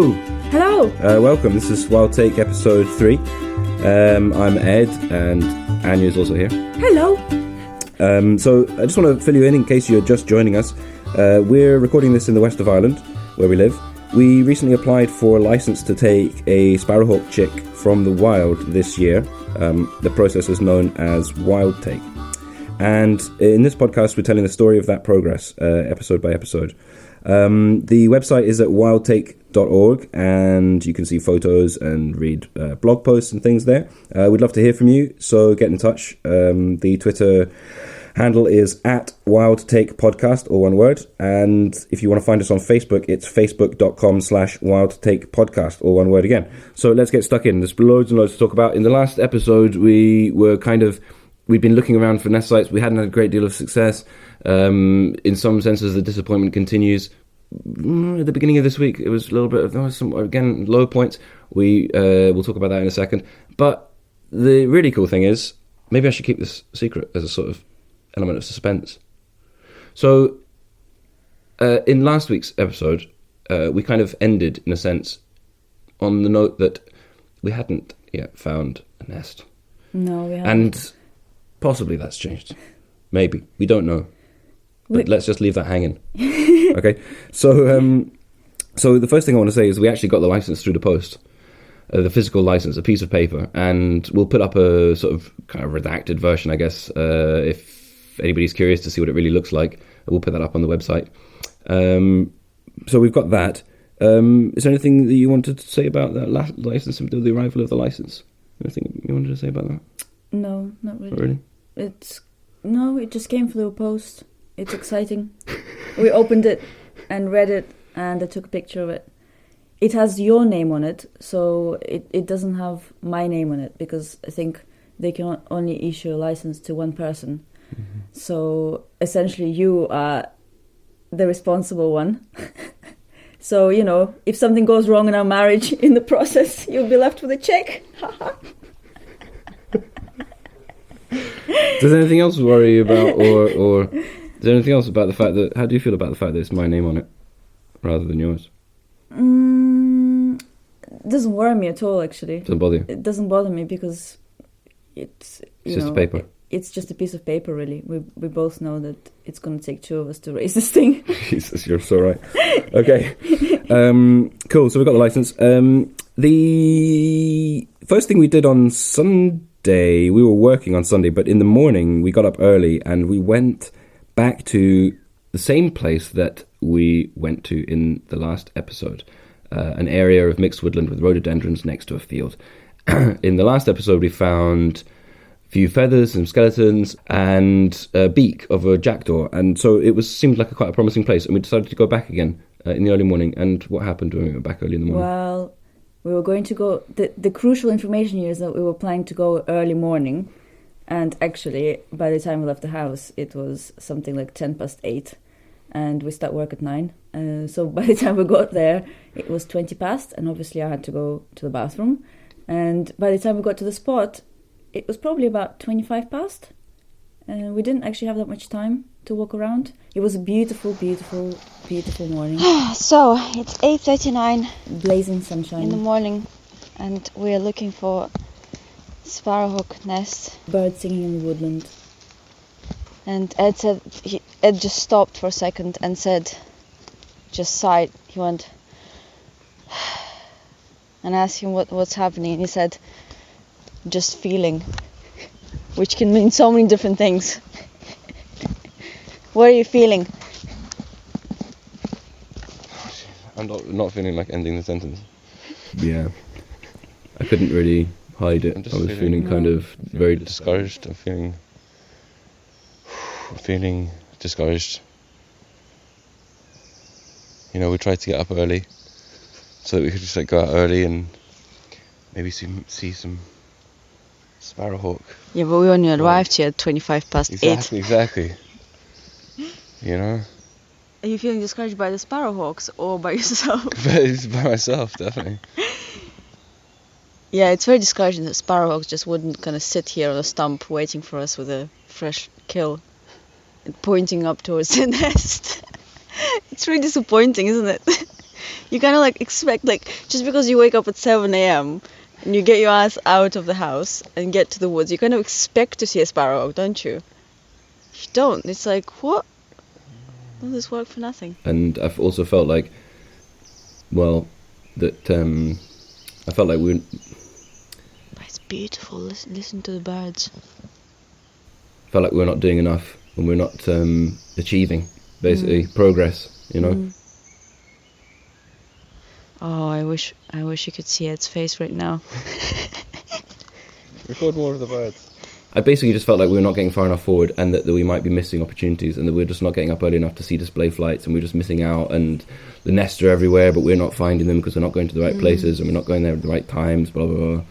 Hello! Hello! Welcome, this is Wild Take episode 3. I'm Ed, and Anya's also here. Hello! So I just want to fill you in case you're just joining us. We're recording this in the west of Ireland, where we live. We recently applied for a license to take a sparrowhawk chick from the wild this year. The process is known as Wild Take. And in this podcast, we're telling the story of that progress, episode by episode. The website is at wildtake.org, and you can see photos and read blog posts and things there. We'd love to hear from you, so get in touch. The Twitter handle is at wildtakepodcast, all one word. And if you want to find us on Facebook, it's facebook.com/wildtakepodcast, all one word again. So let's get stuck in. There's loads and loads to talk about. In the last episode, we'd been looking around for nest sites. We hadn't had a great deal of success. In some senses, the disappointment continues. At the beginning of this week, it was a little bit. There was some, again, low points. We'll talk about that in a second. But the really cool thing is, maybe I should keep this secret as a sort of element of suspense. So, in last week's episode, we kind of ended, in a sense, on the note that we hadn't yet found a nest. No, we haven't. And possibly that's changed. Maybe. We don't know. But let's just leave that hanging. Okay. So the first thing I want to say is we actually got the license through the post. The physical license, a piece of paper. And we'll put up a sort of kind of redacted version, I guess, if anybody's curious to see what it really looks like. We'll put that up on the website. So we've got that. Is there anything that you wanted to say about that license, the arrival of the license? Anything you wanted to say about that? No, not really. Not really? It just came through a post. It's exciting. We opened it and read it, and I took a picture of it. It has your name on it, so it doesn't have my name on it, because I think they can only issue a license to one person. Mm-hmm. So essentially you are the responsible one. So, if something goes wrong in our marriage in the process, you'll be left with a check. Does anything else worry you about, or is there anything else about the fact that, how do you feel about the fact that it's my name on it rather than yours? It doesn't worry me at all, actually. Doesn't bother you? It doesn't bother me because it's just a paper. It's just a piece of paper, really. We both know that it's going to take two of us to raise this thing. Jesus, you're so right. Okay. Cool, so we got the license. The first thing we did on Sunday, we were working on Sunday, but in the morning we got up early and we went back to the same place that we went to in the last episode, an area of mixed woodland with rhododendrons next to a field. In the last episode we found a few feathers, some skeletons, and a beak of a jackdaw, and so it seemed like quite a promising place, and we decided to go back again in the early morning. And what happened when we went back early in the morning? Well, we were going to go... The crucial information here is that we were planning to go early morning, and actually, by the time we left the house, it was something like 8:10, and we start work at 9. So by the time we got there, it was 20 past, and obviously I had to go to the bathroom. And by the time we got to the spot, it was probably about 25 past. We didn't actually have that much time to walk around. It was a beautiful, beautiful, beautiful morning. So, it's 8:39 blazing sunshine in the morning, and we're looking for sparrowhawk nest. Birds singing in the woodland. And Ed just stopped for a second and said, just sighed. He went, and I asked him what's happening, and he said, just feeling, which can mean so many different things. What are you feeling? I'm not feeling like ending the sentence. Yeah. I couldn't really hide it. I was feeling kind of very discouraged. I'm feeling discouraged. We tried to get up early so that we could just go out early and maybe see some sparrowhawk. Yeah, but we only arrived here at 25 past 8. Exactly. Are you feeling discouraged by the sparrowhawks or by yourself? By myself, definitely. Yeah, it's very discouraging that sparrowhawks just wouldn't kind of sit here on a stump waiting for us with a fresh kill and pointing up towards the nest. It's really disappointing, isn't it? You kind of like expect, like, just because you wake up at 7 a.m. and you get your ass out of the house and get to the woods, you kind of expect to see a sparrowhawk, don't you? If you don't, it's like, what? All this work for nothing. And I've also felt like, well, that I felt like we were... But it's beautiful. Listen to the birds. felt like we're not doing enough and we're not achieving, basically, progress, you know? Oh, I wish you could see Ed's face right now. Record more of the birds. I basically just felt like we were not getting far enough forward and that we might be missing opportunities and that we're just not getting up early enough to see display flights and we're just missing out, and the nests are everywhere but we're not finding them because we're not going to the right places and we're not going there at the right times, blah, blah, blah.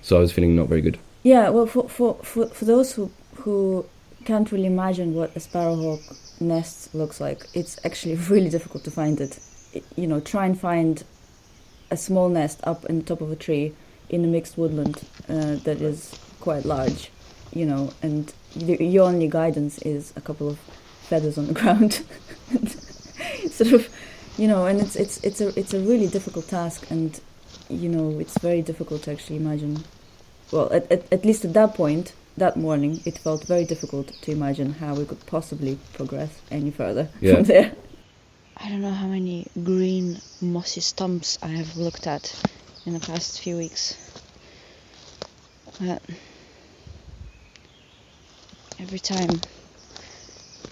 So I was feeling not very good. Yeah, well, for those who can't really imagine what a sparrowhawk nest looks like, it's actually really difficult to find it. You know, try and find a small nest up in the top of a tree in a mixed woodland that is quite large, you know, and your only guidance is a couple of feathers on the ground. Sort of, you know, and it's a really difficult task, and you know, it's very difficult to actually imagine. Well, at least at that point, that morning, it felt very difficult to imagine how we could possibly progress any further from there. I don't know how many green mossy stumps I have looked at in the past few weeks. But every time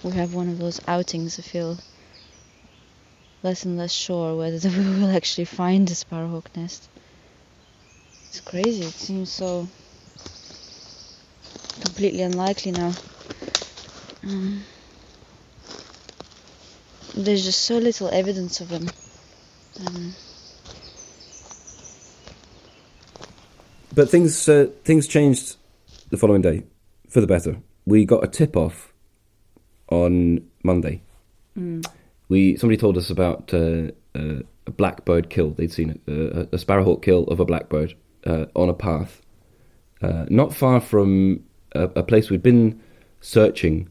we have one of those outings, I feel less and less sure whether we will actually find a sparrowhawk nest. It's crazy, it seems so completely unlikely now. There's just so little evidence of them. But things changed the following day for the better. We got a tip-off on Monday. Somebody told us about a blackbird kill. They'd seen a sparrowhawk kill of a blackbird on a path, not far from a place we'd been searching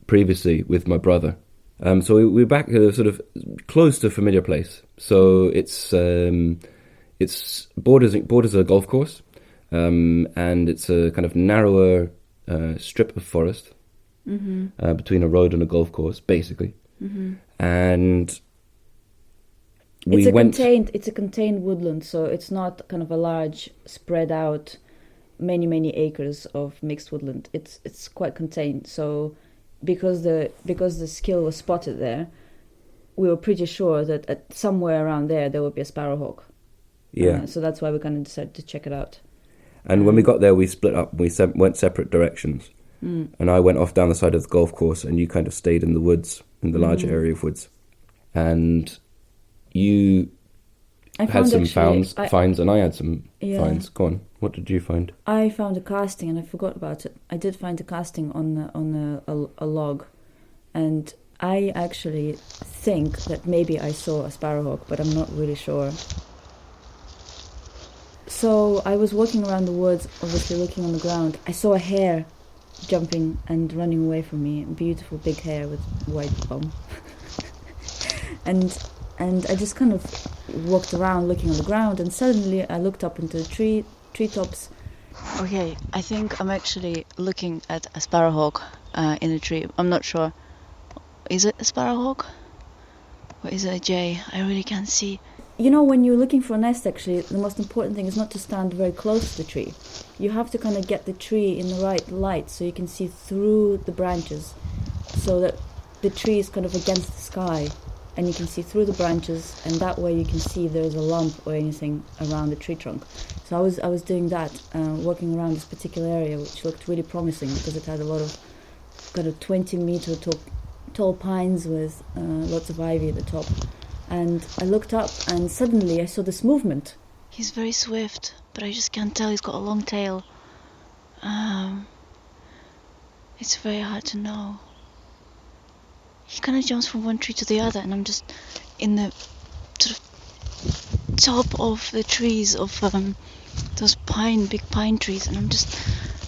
previously with my brother. So we're back sort of close to a familiar place. So it's borders a golf course, and it's a kind of narrower strip of forest between a road and a golf course, basically. And it's a contained woodland, so it's not kind of a large, spread out, many acres of mixed woodland. It's quite contained. So because the skill was spotted there, we were pretty sure that somewhere around there would be a sparrowhawk. Yeah. So that's why we kind of decided to check it out. And when we got there, we split up. We went separate directions. And I went off down the side of the golf course, and you kind of stayed in the woods, in the larger area of woods. And you had some finds, and I had some finds. Go on. What did you find? I found a casting, and I forgot about it. I did find a casting on a log, and I actually think that maybe I saw a sparrowhawk, but I'm not really sure. So I was walking around the woods, obviously looking on the ground. I saw a hare jumping and running away from me. A beautiful big hare with white bum. and I just kind of walked around looking on the ground, and suddenly I looked up into the treetops. Okay, I think I'm actually looking at a sparrowhawk in a tree. I'm not sure. Is it a sparrowhawk? Or is it a jay? I really can't see. You know, when you're looking for a nest, actually, the most important thing is not to stand very close to the tree. You have to kind of get the tree in the right light so you can see through the branches, so that the tree is kind of against the sky and you can see through the branches, and that way you can see if there's a lump or anything around the tree trunk. So I was doing that, walking around this particular area, which looked really promising because it had a lot of kind of 20-meter tall pines with lots of ivy at the top. And I looked up, and suddenly I saw this movement. He's very swift, but I just can't tell. He's got a long tail. It's very hard to know. He kind of jumps from one tree to the other, and I'm just in the sort of top of the trees of those big pine trees, and I'm just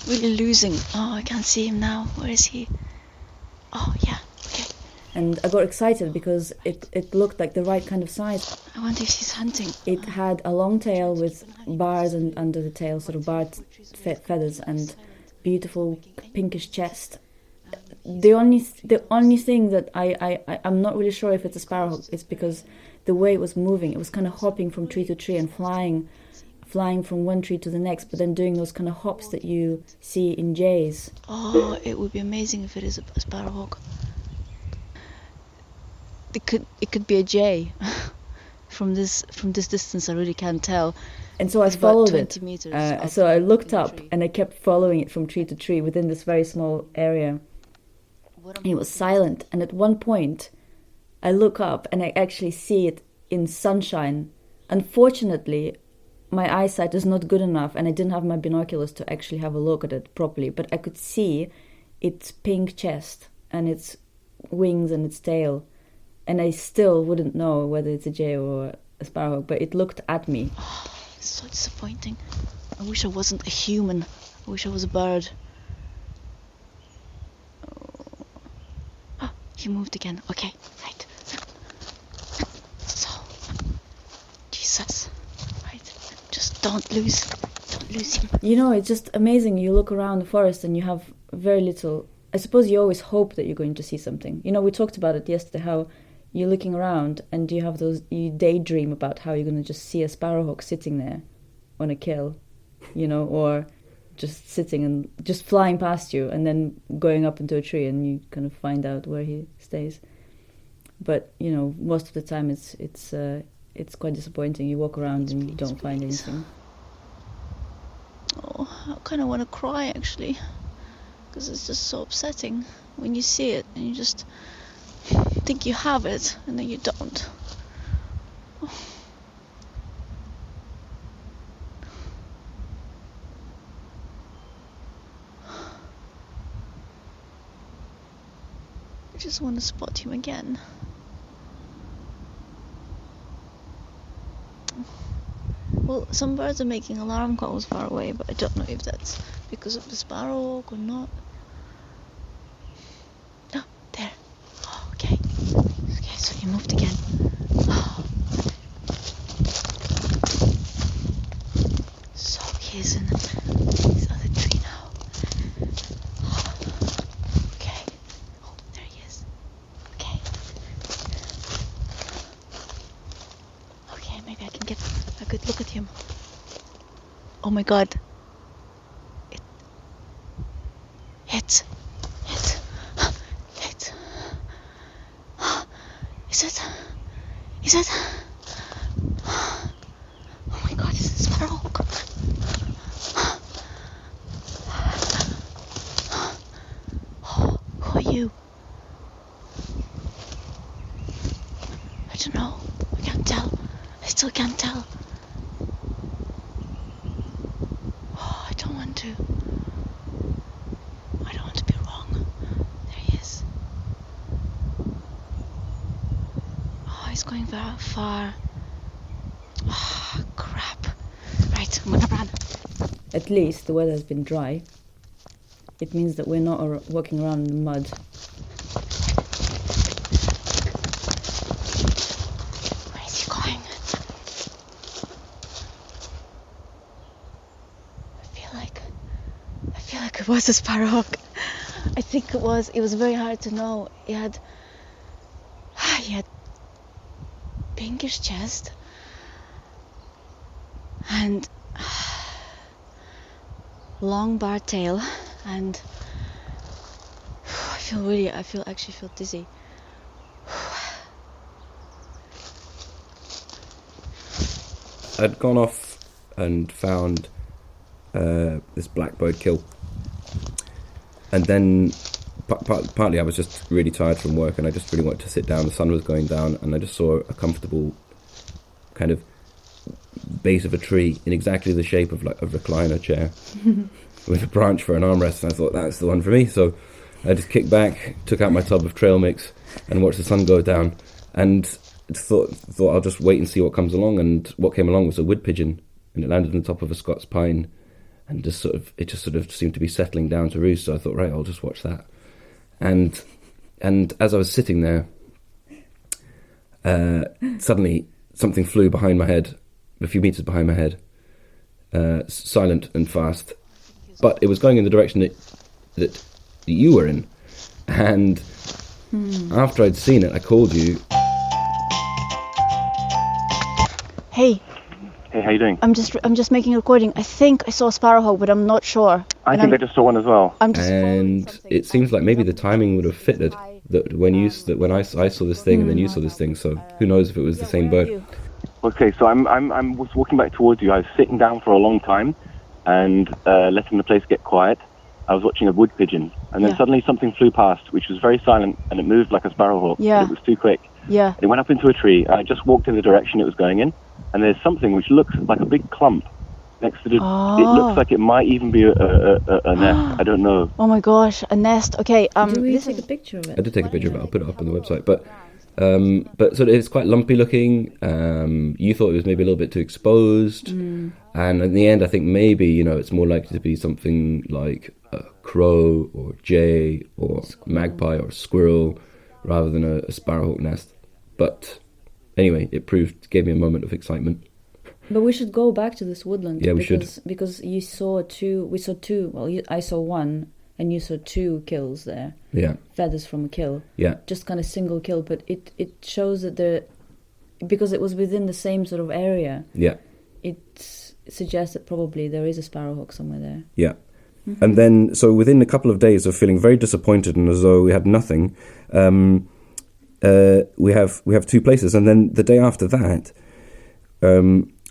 really losing. Oh, I can't see him now. Where is he? Oh, yeah. Okay. And I got excited because it looked like the right kind of size. I wonder if she's hunting. It had a long tail with bars under the tail, sort of barred feathers, and beautiful pinkish chest. The only thing that I'm not really sure if it's a sparrowhawk is because the way it was moving, it was kind of hopping from tree to tree and flying from one tree to the next, but then doing those kind of hops that you see in jays. Oh, it would be amazing if it is a sparrowhawk. It could be a jay. From this distance, I really can't tell. And so I It's about followed 20 it. meters So I looked the up tree. and I kept following it from tree to tree within this very small area. And it was silent. And at one point, I look up and I actually see it in sunshine. Unfortunately, my eyesight is not good enough, and I didn't have my binoculars to actually have a look at it properly. But I could see its pink chest and its wings and its tail. And I still wouldn't know whether it's a jay or a sparrowhawk, but it looked at me. It's so disappointing. I wish I wasn't a human. I wish I was a bird. Oh, he moved again. Okay, right. So, Jesus. Right. Just don't lose him. You know, it's just amazing. You look around the forest and you have very little. I suppose you always hope that you're going to see something. You know, we talked about it yesterday, how you're looking around and you daydream about how you're going to just see a sparrowhawk sitting there on a kill, you know, or just sitting and just flying past you and then going up into a tree, and you kind of find out where he stays. But, you know, most of the time it's quite disappointing. You walk around and you don't find anything. Oh, I kind of want to cry, actually. Because it's just so upsetting when you see it and you just think you have it and then you don't. I just want to spot him again. Well, some birds are making alarm calls far away, but I don't know if that's because of the sparrowhawk or not. Oh, there. Oh, okay. Okay, so he moved again. Oh. So he is in this other tree now. Oh. Okay. Oh, there he is. Okay. Okay, maybe I can get a good look at him. Oh my god. Hit. Is it? Oh my god, it's a sparrowhawk. Oh, who are you? I don't know. I can't tell. I still can't tell. Oh, I don't want to be wrong. There he is. Oh, he's going very far. Oh, crap. Right, I'm gonna run. At least the weather has been dry. It means that we're not walking around in the mud. Where is he going? I feel like it was a sparrowhawk. I think it was. It was very hard to know. He had pinkish chest and long barred tail, and I actually feel dizzy. I'd gone off and found this blackbird kill, and then partly I was just really tired from work and I just really wanted to sit down. The sun was going down and I just saw a comfortable kind of base of a tree in exactly the shape of like a recliner chair with a branch for an armrest, and I thought that's the one for me. So I just kicked back, took out my tub of trail mix and watched the sun go down, and thought I'll just wait and see what comes along. And what came along was a wood pigeon, and it landed on the top of a Scots pine, and it just sort of seemed to be settling down to roost. So I thought, right, I'll just watch that. And And as I was sitting there, suddenly something flew behind my head, a few meters behind my head, silent and fast. But it was going in the direction that you were in. And after I'd seen it, I called you. Hey. Hey, how you doing? I'm just making a recording. I think I saw a sparrowhawk, but I'm not sure. I think I just saw one as well. And it seems like maybe the timing would have fitted that when I saw this thing and then you saw this thing. So who knows if it was the same bird? Okay, so I was walking back towards you. I was sitting down for a long time and letting the place get quiet. I was watching a wood pigeon, and then suddenly something flew past, which was very silent, and it moved like a sparrowhawk. Yeah. It was too quick. Yeah. It went up into a tree. I just walked in the direction it was going in, and there's something which looks like a big clump next to the... Oh. It looks like it might even be a nest. I don't know. Oh my gosh, a nest. Okay. Do we take a picture of it? I did take a picture of it. I'll put it up on the website. But sort of it's quite lumpy looking. You thought it was maybe a little bit too exposed. And in the end, I think maybe, it's more likely to be something like a crow or jay or magpie or squirrel rather than a sparrowhawk nest. But anyway, it gave me a moment of excitement. But we should go back to this woodland. Yeah, we should. Because we saw two, I saw one and you saw two kills there. Yeah. Feathers from a kill. Yeah. Just kind of single kill, but it shows that because it was within the same sort of area. Yeah. It suggests that probably there is a sparrowhawk somewhere there. Yeah. And then, so within a couple of days of feeling very disappointed and as though we had nothing, we have two places. And then the day after that,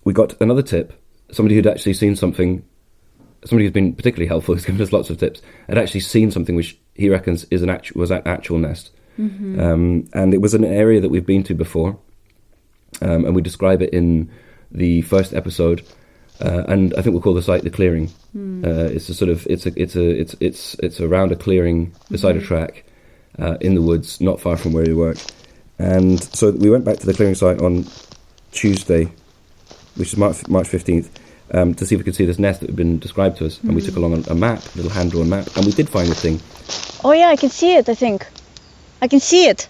we got another tip. Somebody who'd actually seen something, somebody who's been particularly helpful, who's given us lots of tips, had actually seen something which he reckons was an actual nest. And it was an area that we've been to before. And we describe it in the first episode. And I think we'll call the site the clearing. It's a sort of it's around a clearing beside a track in the woods, not far from where we work. And so we went back to the clearing site on Tuesday, which is March 15th, to see if we could see this nest that had been described to us. And we took along a map, a little hand-drawn map, and we did find the thing. Oh yeah, I can see it. I think I can see it.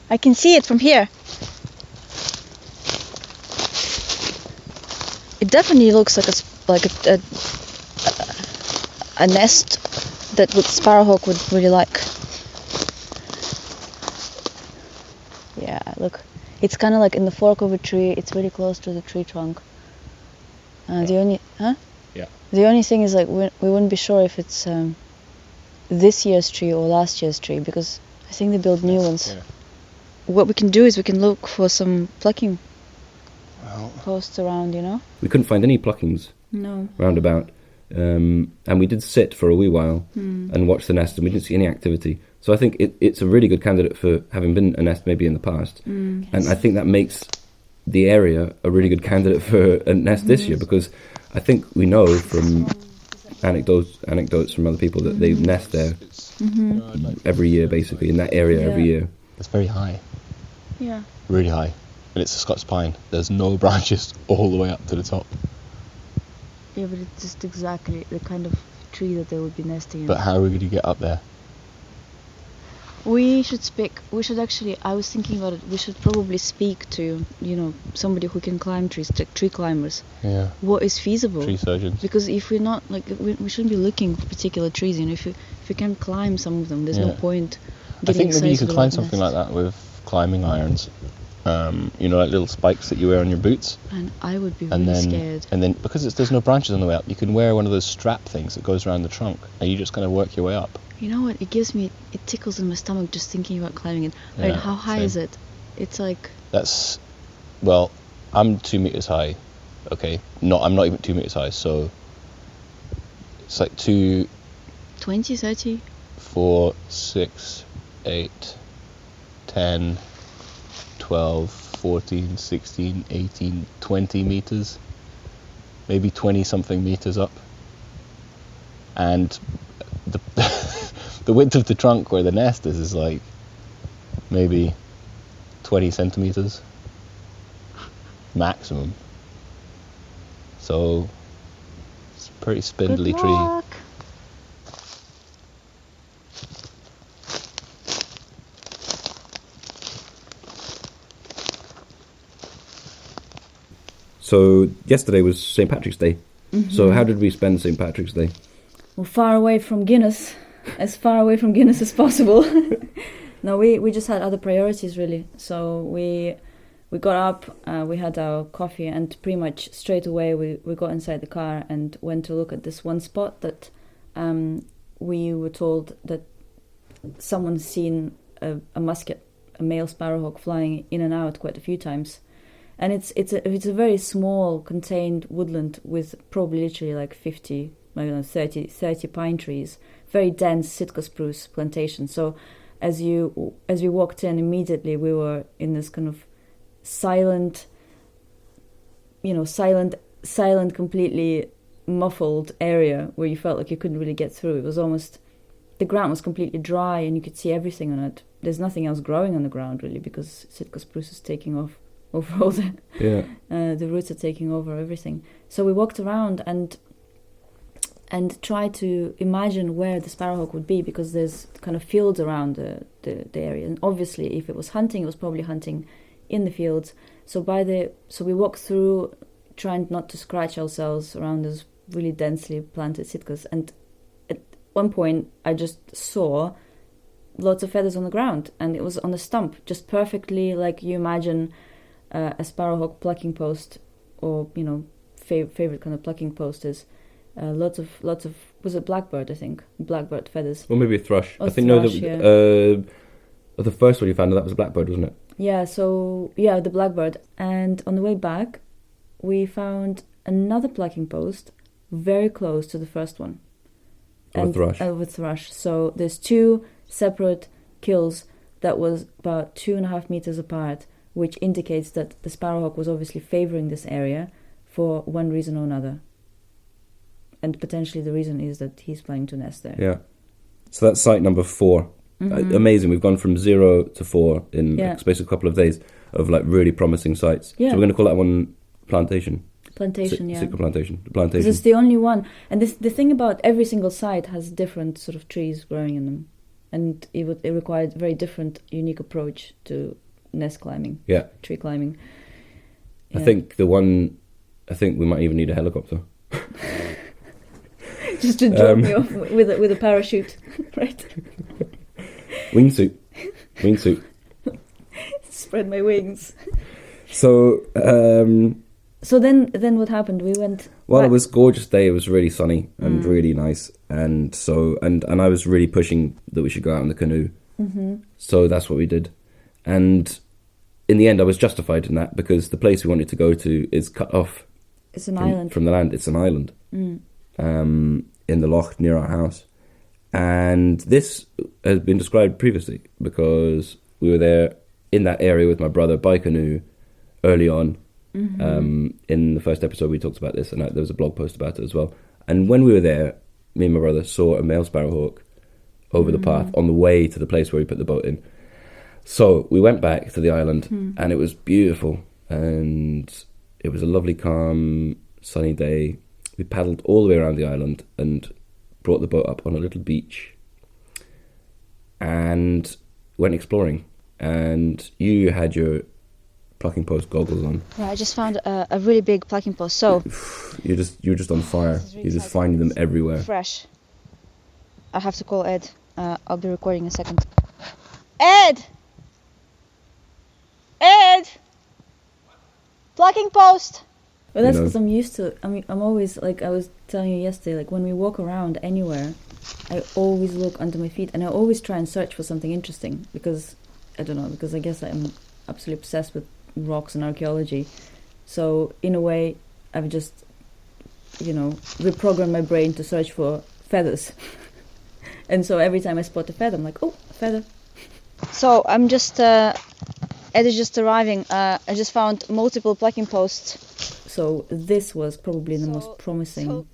I can see it from here. It definitely looks like a nest that sparrowhawk would really like. Yeah, look, it's kind of like in the fork of a tree. It's really close to the tree trunk. The only thing is, like, we wouldn't be sure if it's this year's tree or last year's tree, because I think they build new ones. Yeah. What we can do is we can look for some plucking posts around, We couldn't find any pluckings roundabout. And we did sit for a wee while and watch the nest, and we didn't see any activity. So I think it's a really good candidate for having been a nest maybe in the past. And I think that makes the area a really good candidate for a nest this year, because I think we know from anecdotes from other people that they nest there every year, basically, in that area every year. It's very high. Yeah. Really high. And it's a Scots pine. There's no branches all the way up to the top. Yeah, but it's just exactly the kind of tree that they would be nesting in. But how are we going to get up there? We should actually, I was thinking about it, we should probably speak to, somebody who can climb trees, tree climbers. Yeah. What is feasible? Tree surgeons. Because if we're not, we shouldn't be looking for particular trees, if you can't climb some of them, there's no point I getting think maybe you excited could climb about something nests. like that with climbing irons. Like little spikes that you wear on your boots. And I would be really scared. And then, because there's no branches on the way up, you can wear one of those strap things that goes around the trunk, and you just kind of work your way up. You know what? It tickles in my stomach just thinking about climbing it. Yeah, I mean, how high same. is it? It's like... I'm 2 meters high. Okay, I'm not even 2 meters high, so it's like 2, 20, 30? 4, 6, 8, 10, 12, 14, 16, 18, 20 meters, maybe 20 something meters up. And the the width of the trunk where the nest is like maybe 20 centimeters maximum. So it's a pretty spindly Good tree. luck. So yesterday was St. Patrick's Day. So how did we spend St. Patrick's Day? Well, far away from Guinness, as far away from Guinness as possible. No, we just had other priorities really. So we got up, we had our coffee, and pretty much straight away we got inside the car and went to look at this one spot that we were told that someone's seen a musket, a male sparrowhawk, flying in and out quite a few times. And it's a very small contained woodland with probably literally like 50, I don't know, 30 pine trees, very dense Sitka spruce plantation. So as we walked in, immediately we were in this kind of silent, completely muffled area where you felt like you couldn't really get through. It was almost, the ground was completely dry and you could see everything on it. There's nothing else growing on the ground really, because Sitka spruce is taking over all the roots are taking over everything. So we walked around and tried to imagine where the sparrowhawk would be, because there's kind of fields around the area, and obviously if it was hunting, it was probably hunting in the fields. So we walked through, trying not to scratch ourselves around those really densely planted Sitkas, and at one point I just saw lots of feathers on the ground, and it was on a stump, just perfectly like you imagine a sparrowhawk plucking post, or favorite kind of plucking post is. Lots of was it blackbird? I think blackbird feathers. Or maybe a thrush. Or I think thrush, the first one you found, that was a blackbird, wasn't it? Yeah. So yeah, the blackbird. And on the way back, we found another plucking post very close to the first one. Of a thrush. So there's two separate kills that was about 2.5 meters apart, which indicates that the sparrowhawk was obviously favoring this area for one reason or another. And potentially the reason is that he's planning to nest there. Yeah. So that's site number 4. Amazing. We've gone from 0 to 4 in a space of a couple of days of like really promising sites. Yeah. So we're going to call that one Plantation. Plantation, yeah. Sitka Plantation. This is the only one. And the thing about every single site has different sort of trees growing in them. And it required a very different, unique approach to nest climbing. Yeah. Tree climbing. Yeah. I think we might even need a helicopter. Just to drop me off with a parachute, right? Wingsuit. Spread my wings. So then what happened? We went. Well, it was a gorgeous day. It was really sunny and really nice, and so and I was really pushing that we should go out in the canoe. So that's what we did, and in the end, I was justified in that, because the place we wanted to go to is cut off. It's an island from the land. It's an island. In the loch near our house, and this has been described previously because we were there in that area with my brother by canoe early on. In the first episode we talked about this, and there was a blog post about it as well. And when we were there, me and my brother saw a male sparrowhawk over the path on the way to the place where we put the boat in. So we went back to the island, and it was beautiful, and it was a lovely, calm, sunny day. We paddled all the way around the island and brought the boat up on a little beach and went exploring. And you had your plucking post goggles on. Yeah, I just found a really big plucking post. So you're just on fire. Really You're just finding them everywhere. Fresh. I have to call Ed. I'll be recording in a second. Ed! Plucking post! Well, that's because I'm used to. I mean, I'm always, like I was telling you yesterday, like when we walk around anywhere, I always look under my feet, and I always try and search for something interesting, because I don't know, because I guess I'm absolutely obsessed with rocks and archaeology. So in a way, I've just, reprogrammed my brain to search for feathers. And so every time I spot a feather, I'm like, oh, a feather. So I'm just, Ed is just arriving. I just found multiple plucking posts. So this was probably the most promising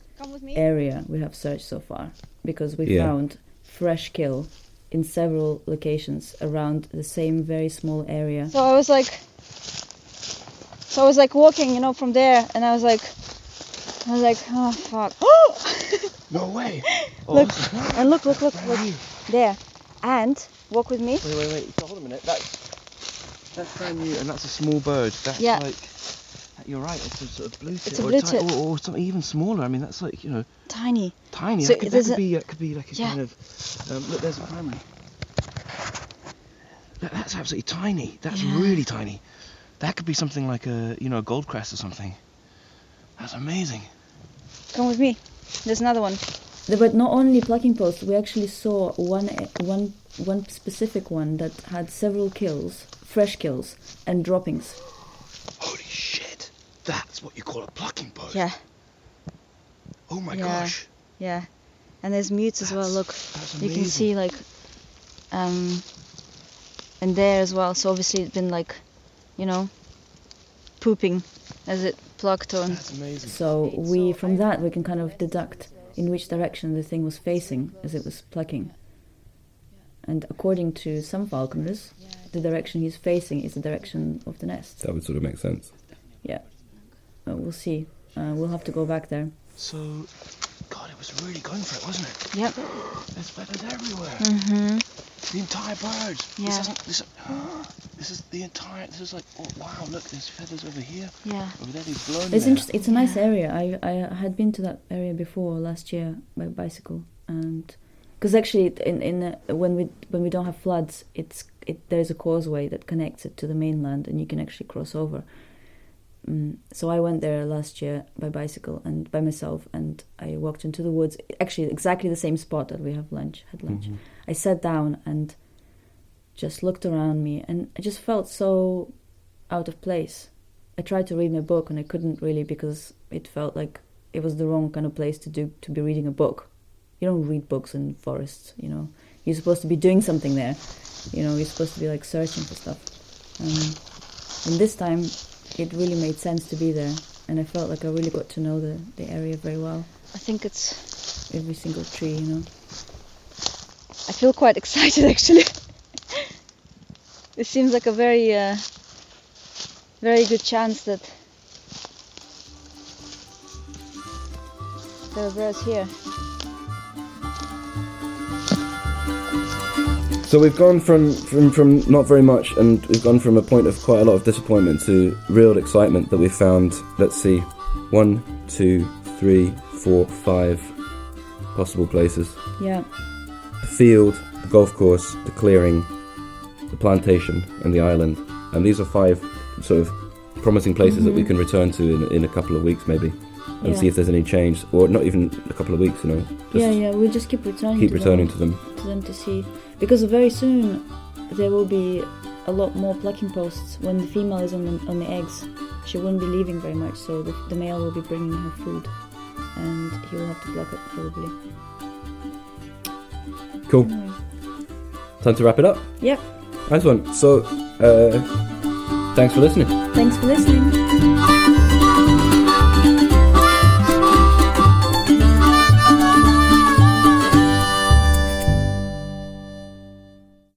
area we have searched so far, because we found fresh kill in several locations around the same very small area. So I was like walking, from there, and I was like, oh fuck. No way. Look, and look there, and walk with me. Wait. So hold a minute. That's brand new, and that's a small bird. That's that you're right. It's a sort of blue tit, It's a blue tit. or something even smaller. I mean, that's like Tiny. tiny. So That could there's be like a Yeah. kind of. Look, there's a primary. That's absolutely tiny. That's Yeah. really tiny. That could be something like a a gold crest or something. That's amazing. Come with me. There's another one. But not only plucking posts, we actually saw one specific one that had several kills, fresh kills, and droppings. Holy shit! That's what you call a plucking post. Yeah. Oh my Yeah. gosh. Yeah. And there's mutes as well. Look, That's you amazing. can see like, and there as well. So obviously it's been like, pooping as it plucked on. That's amazing. So from that we can kind of deduct in which direction the thing was facing as it was plucking. And according to some falconers, the direction he's facing is the direction of the nest. That would sort of make sense. Yeah. We'll see. We'll have to go back there. So, God, it was really going for it, wasn't it? Yep. There's feathers everywhere. Mhm. The entire bird. Yeah. This is the entire. This is like, oh wow, look, there's feathers over here. Yeah. Over there, they've blown. It's there. interesting. It's a nice area. I had been to that area before last year by bicycle, and because actually when we don't have floods, there's a causeway that connects it to the mainland, and you can actually cross over. So I went there last year by bicycle and by myself, and I walked into the woods. Actually, exactly the same spot that we had lunch. Mhm. I sat down and just looked around me, and I just felt so out of place. I tried to read my book, and I couldn't really because it felt like it was the wrong kind of place to be reading a book. You don't read books in forests, You're supposed to be doing something there. You're supposed to be like searching for stuff. And this time, it really made sense to be there, and I felt like I really got to know the area very well. I think it's. Every single tree, I feel quite excited actually. It seems like a very, very good chance that there are birds here. So we've gone from not very much, and we've gone from a point of quite a lot of disappointment to real excitement that we found. Let's see, 1, 2, 3, 4, 5 possible places. Yeah. The field, the golf course, the clearing, the plantation, and the island. And these are 5 sort of promising places that we can return to in a couple of weeks maybe, and Yeah. see if there's any change, or not even a couple of weeks, Just We'll just keep returning. keep returning to them. to them to see, because very soon there will be a lot more plucking posts when the female is on the eggs. She won't be leaving very much, so the male will be bringing her food, and he will have to pluck it probably. Cool. Anyway. Time to wrap it up. Yep. Nice one. So, thanks for listening. Thanks for listening.